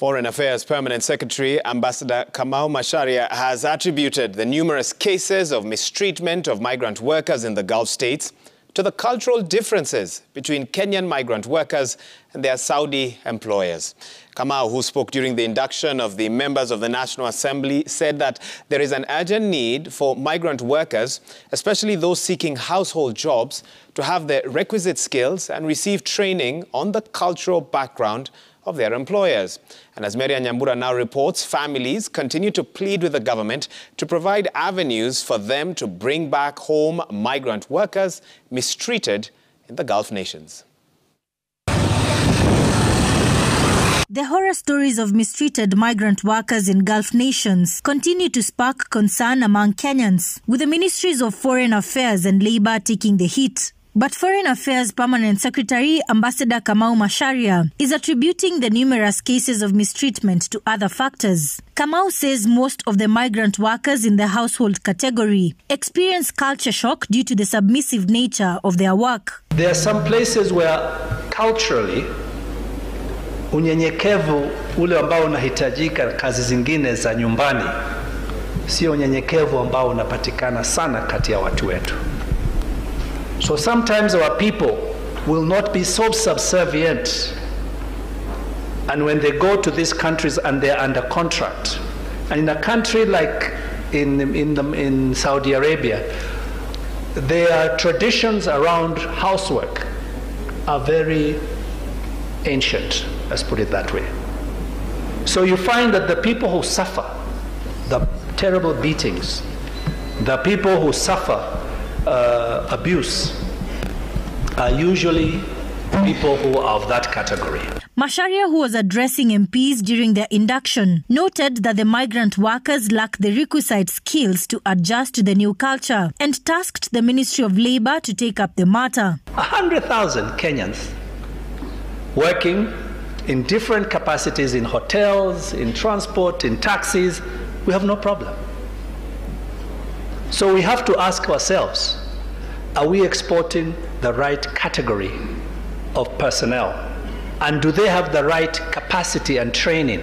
Foreign Affairs Permanent Secretary Ambassador Kamau Macharia has attributed the numerous cases of mistreatment of migrant workers in the Gulf states to the cultural differences between Kenyan migrant workers and their Saudi employers. Kamau, who spoke during the induction of the members of the National Assembly, said that there is an urgent need for migrant workers, especially those seeking household jobs, to have the requisite skills and receive training on the cultural background of their employers. And as Maryanne Nyambura now reports, families continue to plead with the government to provide avenues for them to bring back home migrant workers mistreated in the Gulf nations. The horror stories of mistreated migrant workers in Gulf nations continue to spark concern among Kenyans, with the Ministries of Foreign Affairs and Labour taking the hit. But Foreign Affairs Permanent Secretary Ambassador Kamau Macharia is attributing the numerous cases of mistreatment to other factors. Kamau says most of the migrant workers in the household category experience culture shock due to the submissive nature of their work. There are some places where culturally unyenyekevu ule ambao unahitajika kazi zingine za nyumbani sio unyenyekevu ambao unapatikana sana kati ya watu wetu. So sometimes our people will not be so subservient, and when they go to these countries and they're under contract, and in a country like in Saudi Arabia, their traditions around housework are very ancient, let's put it that way. So you find that the people who suffer the terrible beatings, the people who suffer abuse are usually people who are of that category. Macharia, who was addressing MPs during their induction, noted that the migrant workers lack the requisite skills to adjust to the new culture and tasked the Ministry of Labour to take up the matter. 100,000 Kenyans working in different capacities in hotels, in transport, in taxis, we have no problem. So we have to ask ourselves, are we exporting the right category of personnel? And do they have the right capacity and training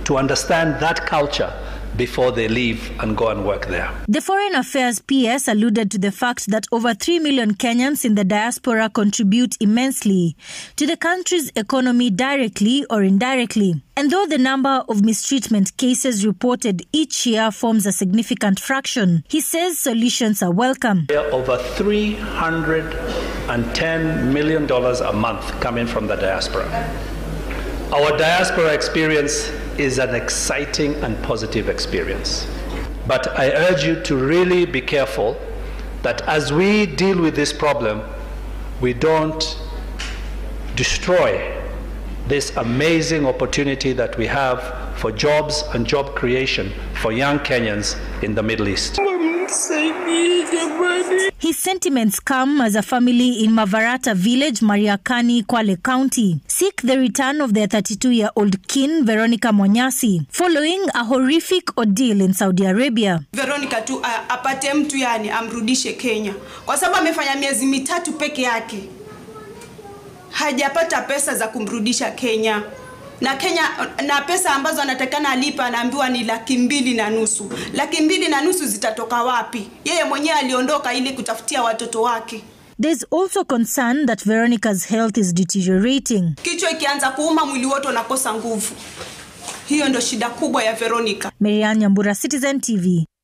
to understand that culture before they leave and go and work there? The Foreign Affairs PS alluded to the fact that over 3 million Kenyans in the diaspora contribute immensely to the country's economy directly or indirectly. And though the number of mistreatment cases reported each year forms a significant fraction, he says solutions are welcome. There are over $310 million a month coming from the diaspora. Our diaspora experience is an exciting and positive experience. But I urge you to really be careful that as we deal with this problem, we don't destroy this amazing opportunity that we have for jobs and job creation for young Kenyans in the Middle East. His sentiments come as a family in Mavarata village, Mariakani, Kwale County, seek the return of their 32-year-old kin, Veronica Monyasi, following a horrific ordeal in Saudi Arabia. Veronica tu apate mtu yani amrudishe Kenya. Kwa sababu amefanya miezi mitatu peke yake. Hajapata pesa za kumrudisha Kenya. Na pesa ambazo anatakana alipa anaambiwa ni 2.5 million. 2.5 million zitatoka wapi? Yeye mwenyewe aliondoka ili kutafutia watoto wake. There's also concern that Veronica's health is deteriorating. Kichwa ikianza kuuma mwili wote unakosa nguvu. Hiyo ndo shida kubwa ya Veronica. Maryanne Nyambura, Citizen TV.